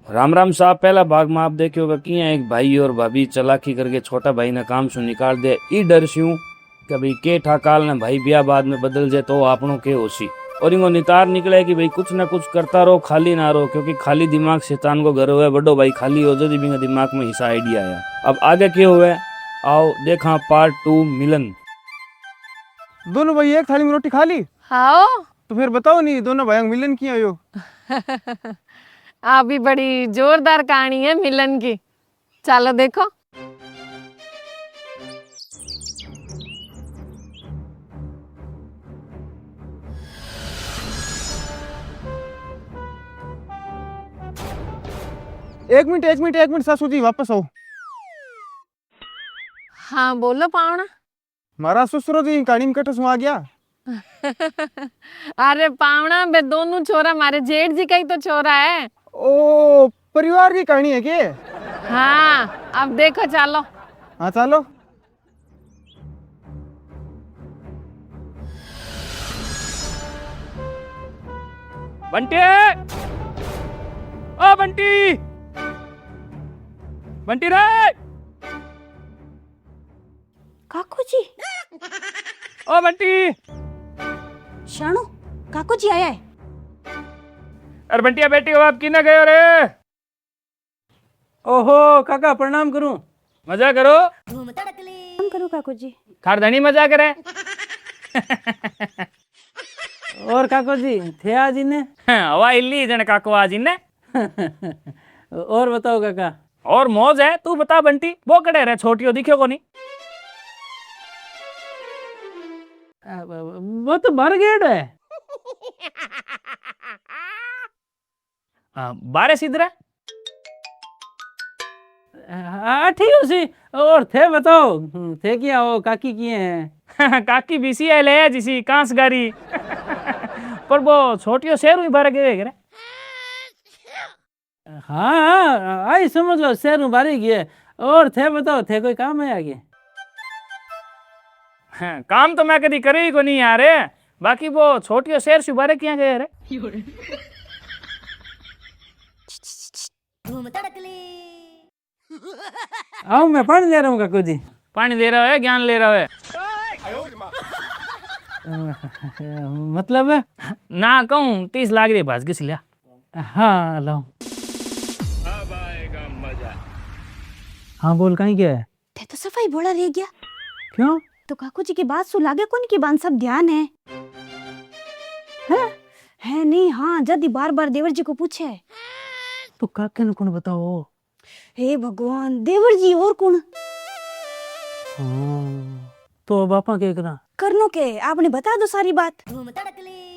राम राम साहब। पहला भाग में आप देखे होगा कि यहाँ एक भाई और भाभी चालाकी करके छोटा भाई ने काम से निकाल दे। ई डर स्यूं कि भाई के ठाकाल ने भाई ब्याह बाद में बदल जाए तो आपनों के होशी। और इनको नितार निकले कि भाई कुछ ना कुछ करता रहो, खाली ना रहो, क्योंकि खाली दिमाग शैतान को घर हुआ। बड़ो भाई खाली हो जाए भी दिमाग में हिस्सा आइडिया आया। अब आगे क्या हुआ आओ देखा पार्ट 2 मिलन। दोनों भाई एक थाली में रोटी खा ली? हाँ। तो फिर बताओ नहीं दोनों भाई मिलन किया हो? अभी बड़ी जोरदार कहानी है मिलन की, चलो देखो। एक मिनट सासू जी वापस आओ। हाँ बोलो पावना। मारा ससुर जी कहानी में कटे आ गया। अरे पावना बे दोनों छोरा मारे जेठ जी का ही तो छोरा है। ओ परिवार की कहानी है के? हाँ अब देखो चलो। हाँ चलो। बंटी, ओ बंटी, बंटी रे। काकू जी। ओ बंटी। शाणू काकू जी आया है। अरे बंटिया बेटी हो आप की ना गए रे? ओहो काका प्रणाम करूं। मजा करो। हम करूँ काकू जी। खारधनी मजा करे। और काको जी थे आज इन्हें? हवा इल्ली जन काको आज इन्ने। और बताओ काका। और मौज है। तू बता बंटी वो कड़े रहे छोटियो दिखे को नहीं? वो तो भर गेट है। बारे सिद्धरा। ठीक उसी। और थे बताओ थे क्या हो काकी किए हैं? काकी बीसी है ले जिसी कांस गारी। पर वो छोटियो शेर हुई बारे गए करे। हाँ आई समझ लो शहर बारी गए। और थे बताओ थे कोई काम है आगे? काम तो मैं कभी करे ही को नहीं यार। बाकी वो छोटियो शेर से बारे क्या गए रे? आओ मैं पानी दे रहा हूँ काकू जी। पानी दे रहा है ज्ञान ले रहा है? मतलब ना कहूँ 30 लाख रे भाज के सिला। हाँ लो। अब आएगा मजा। हाँ बोल कहीं क्या है? थे तो सफाई बोला रह गया। क्यों? तो काकू जी की बात सु लागे कौन की बात सब ध्यान है? है नहीं। हाँ जदी बार बार देवर जी को पूछे। तो काके ने कौन बताओ? हे भगवान देवर जी और कौन? तो बापा क्या करा? करनो के आपने बता दो सारी बात।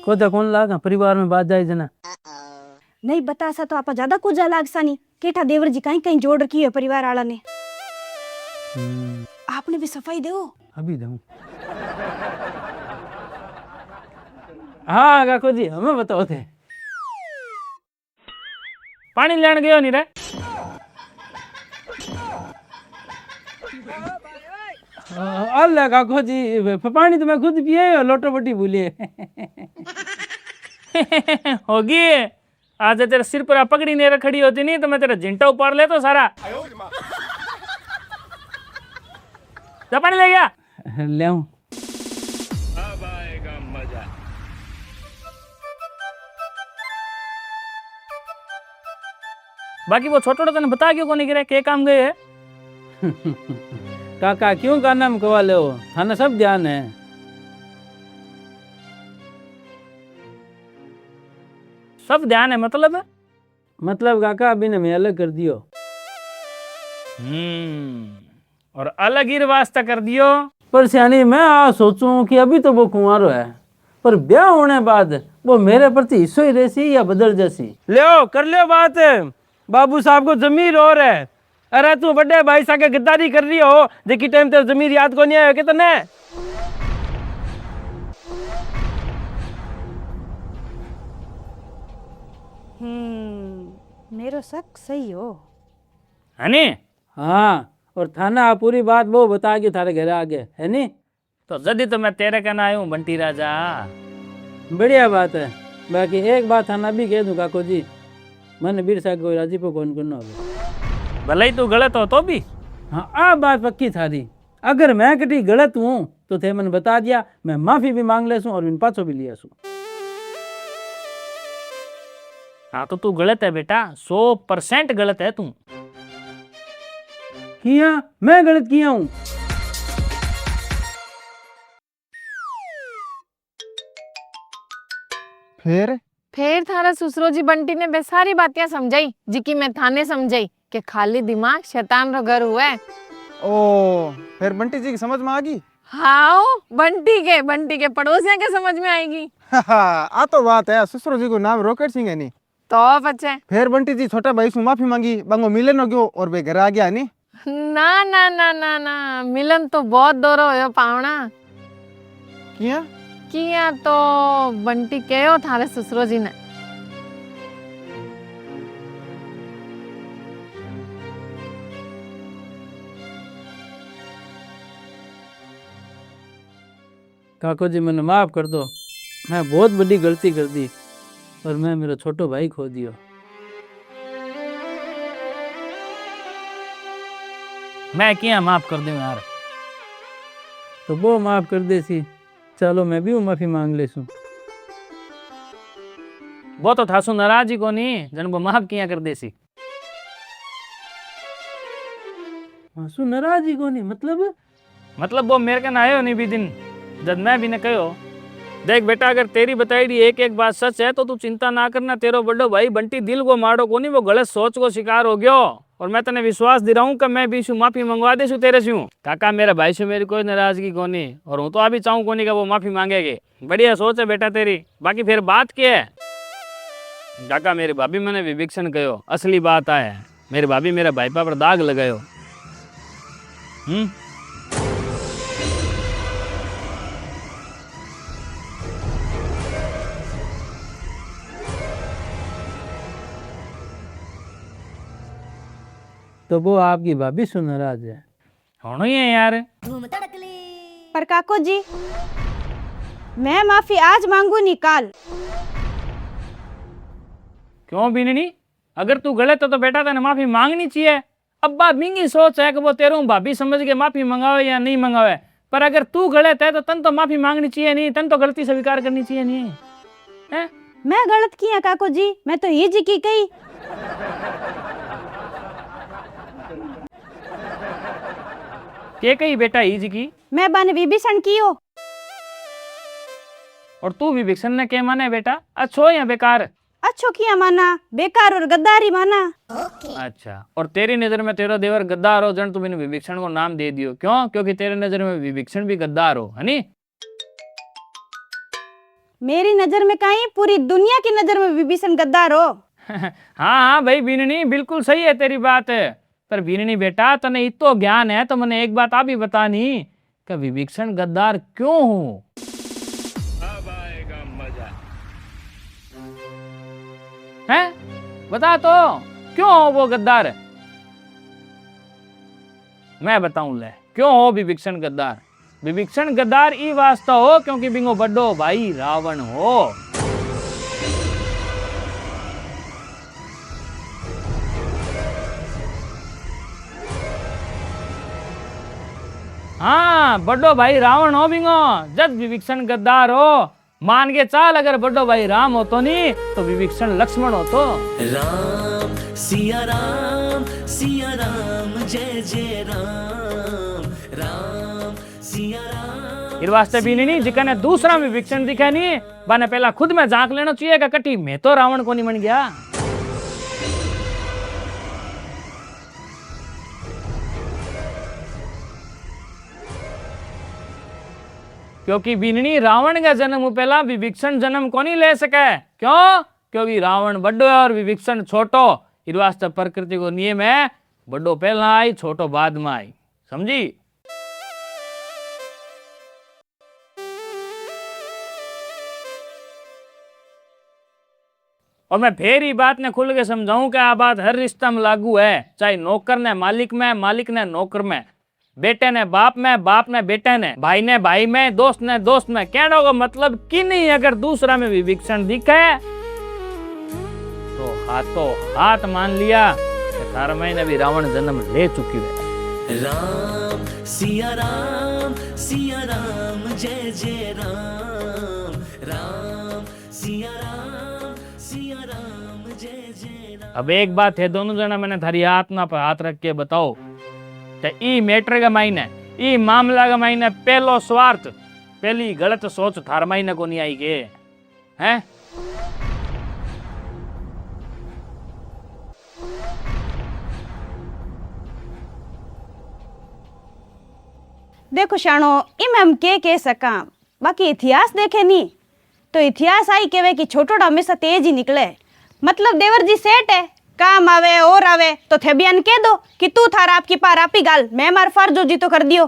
कोदा कौन लागा परिवार में बात जाए जना। नहीं बता सा तो आप ज्यादा कुछ लाग सा नहीं। केठा देवर जी कहीं कहीं जोड़ रखी है परिवार वाला ने। आपने भी सफाई दो। अभी दूं। हाँ काको जी हमें बताओ थे। पानी लेने गयो नहीं रे? अल्लाह काको जी पानी तो मैं खुद पिए लोटो बटी भूलिए। होगी आज तेरे सिर पर पकड़ी नहीं रखड़ी होती नहीं तो मैं तेरा झिंटा उपाड़ ले तो सारा। जा पानी ले गया। ले आऊं। अब आएगा मजा। बाकी वो छोटा तने बता क्यों को नहीं गिरा के काम गए है? काका क्यों का नाम कवा ले हो? थाना सब ध्यान है। सब ध्यान है मतलब? मतलब काका अभी ने मैं अलग कर दियो। और अलग ही वास्ता कर दियो। पर सियानी मैं आ सोचूं कि अभी तो वो कुंवारो है पर ब्याह होने बाद वो मेरे प्रति हिस्सो ही रहसी या बदल जैसी। ले कर लियो बात। बाबू साहब को जमीर और है। अरे तू बड़े भाई सा के गद्दारी कर रही हो जेकी टाइम तेरे जमीर याद को नहीं आयो के तने? मेरो शक सही हो है नी? हाँ और थाना पूरी बात वो बता के थारे घर आगे है नी? तो जदी तो मैं तेरे कहना आया हूँ बंटी राजा। बढ़िया बात है। बाकी एक बात थाना भी कह दूं काको जी मैंने बीर साहब को राजी पे कौन करना होगा। भले ही तू गलत हो तो भी हाँ आ बात पक्की थारी। अगर मैं कटी गलत हूँ तो थे मैंने बता दिया, मैं माफी भी मांग ले और इन पाछो भी लिया सू। हाँ तो तू गलत है बेटा, 100% गलत है तू। किया मैं गलत किया हूँ? फिर थारा ससुरो जी बंटी ने बेसारी बातियां समझाई जी की मैं थाने समझाई कि खाली दिमाग शैतान रो घर हुआ है। ओ फिर बंटी जी की समझ में आ गई। हाँ बंटी के पड़ोसियों के समझ में आएगी। आ तो बात है, ससुर जी को नाम रॉकेट सिंह है नी। तो बच्चे फिर बंटी जी छोटा भाई से माफी मांगी, बंगो मिलन हो गयो और वे घर आ गया नी। ना ना ना ना ना मिलन तो बहुत दूर हो पावना। किया किया तो बंटी कहो थारे ससुरो जी ने। काको जी मैंने माफ कर दो, मैं बहुत बड़ी गलती कर दी और मैं मेरा छोटो भाई खो दियो। मैं क्या माफ कर दूं यार। तो वो माफ कर दे सी, चलो मैं भी माफी मांग ले सू। वो तो थासु नाराज ही को नहीं जन वो माफ किया कर देसी। मासू नाराज ही को नहीं मतलब वो मेरे कन आयो नहीं भी दिन जब मैं भी ने कहो देख बेटा अगर तेरी बताई दी एक एक बात सच है तो तू चिंता ना करना, तेरो बड़ो भाई बंटी दिल को मारो को नहीं, वो गलत सोच को शिकार हो गयो और मैं तने विश्वास दे रहा हूँ कि मैं भी शू माफी मंगवा दे शू तेरे शू। काका मेरे भाई से मेरी कोई नाराजगी को नहीं और हूँ तो अभी चाहूँ को नहीं कि वो माफी मांगेगे। बढ़िया सोच है बेटा तेरी। बाकी फिर बात क्या है काका, मेरी भाभी मैंने विभिक्षण कहो, असली बात है मेरी भाभी मेरे भाई पर दाग लगायो। तो वो आपकी भाभी सु नाराज है। होना ही है यार। पर काको जी मैं माफी आज मांगू नहीं काल। क्यों बीननी, अगर तू गलत है तो बेटा तेने माफी मांगनी चाहिए। अब बात मिंगी सोच है कि वो तेरू भाभी समझ के माफी मंगावे या नहीं मंगावे, पर अगर तू गलत है तो तन तो माफी मांगनी चाहिए नहीं, तन तो गलती स्वीकार करनी चाहिए नहीं है? मैं गलत किया काको जी, मैं तो ये जी की कही। के कही बेटा ही जी की? मैं बाने विभीषण की हो। और तू विभीषण ने के माने बेटा, अच्छो या बेकार? अच्छो किया माना, बेकार और गद्दारी माना। अच्छा, और तेरी नजर में तेरा देवर गद्दार हो जन तुमने विभीषण को नाम दे दियो, क्यों? क्योंकि तेरे नजर में विभीषण भी गद्दार हो, है नी? मेरी नजर में कहीं पूरी दुनिया की नजर में विभीषण गद्दार हो। हाँ हाँ भाई बीननी बिल्कुल सही है तेरी बात है, पर बीननी बेटा तने इतो ज्ञान है तो मैंने एक बात आप ही बतानी कि विभीषण गद्दार क्यों हो? अब आएगा मजा। है बता तो क्यों हो वो गद्दार? मैं बताऊं ले क्यों हो विभीषण गद्दार। विभीषण गद्दार ई वास्ता हो क्योंकि बिंगो बड़ो भाई रावण हो। हाँ बड़ो भाई रावण हो बिंगो, जब विभीषण गद्दार हो मान के चाल, अगर बड़ो भाई राम हो तो नहीं तो विभीषण लक्ष्मण हो तो। राम सिया राम जय जय राम, राम सिया राम। इस वास्ते भी नहीं जिकने दूसरा विभीषण दिखे नहीं बाने पहला खुद में झांक लेना चाहिए कि कटी मैं तो रावण को नहीं बन गया। क्योंकि बीननी रावण का जन्म पहला विभीषण जन्म को नहीं ले सके, क्यों? क्योंकि रावण बड़ो है और विभीषण छोटो। इस वास्ते प्रकृति को नियम है बड़ो पहला आई छोटो बाद में आई, समझी? और मैं फिर ही बात ने खुल के समझाऊं कि आ बात हर रिश्ता में लागू है, चाहे नौकर ने मालिक में, मालिक ने नौकर में, बेटे ने बाप में, बाप ने बेटे ने, भाई ने भाई में, दोस्त ने दोस्त में। कहने का मतलब कि नहीं अगर दूसरा में विभीषण दिखे तो हाथ तो हाथ मान लिया कि थारा महीने भी रावण जन्म ले चुकी है। राम सिया राम जय जय राम। राम सिया राम जय जय राम। अब एक बात है दोनों जना, मैंने थारी आत्मा पर हाथ रख के बताओ कि ई मैटर का मायने, ई मामला का मायने पहलो स्वार्थ, पहली गलत सोच थार मायने को नहीं आई के हैं? देखो शानो इम हम के कह सका, बाकी इतिहास देखे नहीं तो इतिहास आई कहवे कि छोटोड़ा हमेशा तेज ही निकले। मतलब देवर जी सेठ है, काम आवे और आवे तो थे बयान कह दो कि तू थारा आपकी पार आपी गाल, मैं मार फर्ज जी तो कर दियो।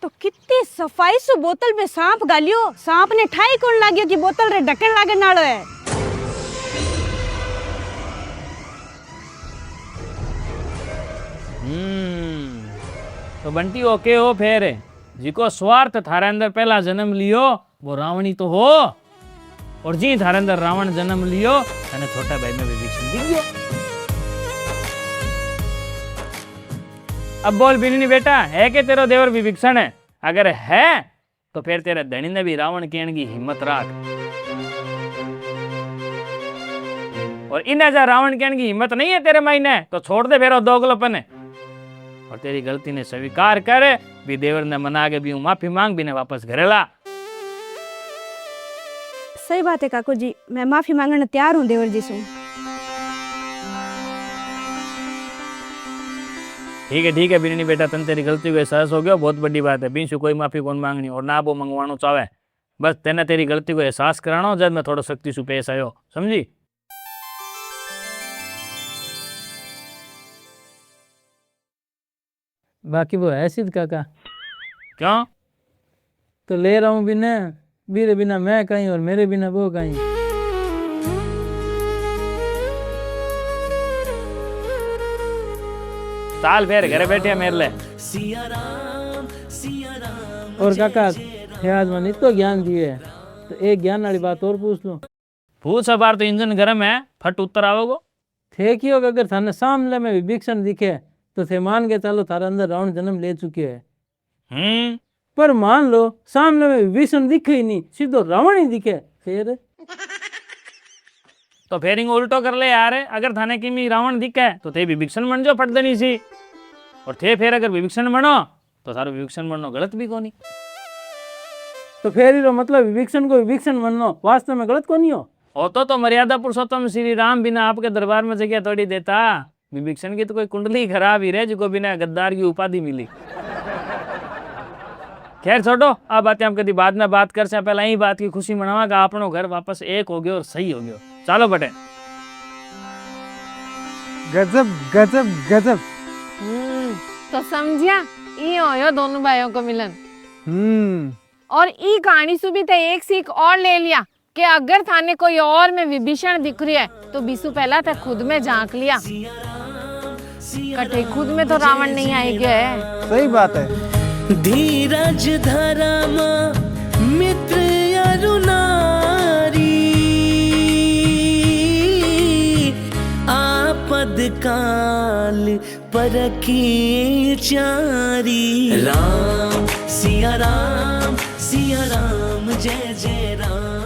तो कितनी सफाई से बोतल में सांप गालियो, सांप ने ठाई कौन लाग्यो कि बोतल रे ढक्कन लागे नालो है। तो बंटी ओके हो फेर जिको स्वार्थ थारे अंदर पहला जन्म लियो वो रावणी तो हो, और जी थारे अंदर रावण जन्म लियो अने छोटा भाई में विभीषण दिख गया। अब बोल बिन्नी बेटा, है कि तेरो देवर विभीषण है? अगर है तो फिर तेरे धनी ने भी रावण कहने की हिम्मत राख, और इन्हें जा रावण कहने की हिम्मत नहीं है तेरे मायने तो छोड़ दे फेरो दोगलोपन है, और तेरी गलती ने स्वीकार कर भी देवर ने मना के भी माफी मांग भी ने वापस घरे ला। सही बात है काकू जी, मैं माफी मांगने तैयार हूँ देवर जी से। ठीक है बिन्नी बेटा, तन तेरी गलती को एहसास हो गया, बहुत बड़ी बात है। बीसु कोई माफी कौन मांगनी और ना वो मंगवानो चाहे, बस तेने तेरी गलती को एहसास कराना जब मैं थोड़ा सख्ती से पेश आयो, समझी? बाकी वो है सिद्ध काका, क्यों? तो ले रहा हूँ बिना, मेरे बिना मैं कहीं और मेरे बिना वो कहीं। साल फेर घरे बैठे मेरे ले। सिया राम और काका आज मैंने तो ज्ञान दिए है, तो एक ज्ञान वाली बात और पूछ लूं। पूछ बार तो इंजन गर्म है, फट उत्तर आओगो। थे कि अगर थाने सामने में विभीषण दिखे तो थे मान के चलो थारा अंदर रावण जन्म ले चुके है। पर मान लो सामने में विभीषण दिखे ही नहीं, सीधो रावण ही दिखे, फिर तो फेर इंगो उल्टो कर ले यार, अगर थाने की मी रावण दिखे तो थे विभीषण बन जो फट देनी सी, और थे फिर अगर विभीषण बनो तो सारो विभीषण बननो गलत भी कोनी। तो फिर ही मतलब विभीषण को विभीषण बनना वास्तव में गलत को नहीं हो। तो मर्यादा पुरुषोत्तम श्री राम बिना आपके दरबार में जगह थोड़ी देता। विभीषण की तो कोई कुंडली खराब ही रहे जिको बिना गद्दार की उपाधि मिली। खैर छोड़ो, अब बातें हम कभी बाद में बात कर से, पहले ही बात की खुशी मनावा कि आपनो घर वापस एक हो गयो और सही हो गयो। चलो बटे। गजब गजब गजब। तो समझिया ई होयो दोनों भाइयों को मिलन। और ई कहानी से भी तो एक सीख और ले लिया कि अगर थाने कोई और में विभीषण दिख रही है तो बीसु पहला तक खुद में झांक लिया, कटे खुद में तो रावण नहीं आएगा। सही बात है। धीरज धर्म मित्र अरुनारी, आपद काल परखी चारी। राम सिया राम जय जय राम।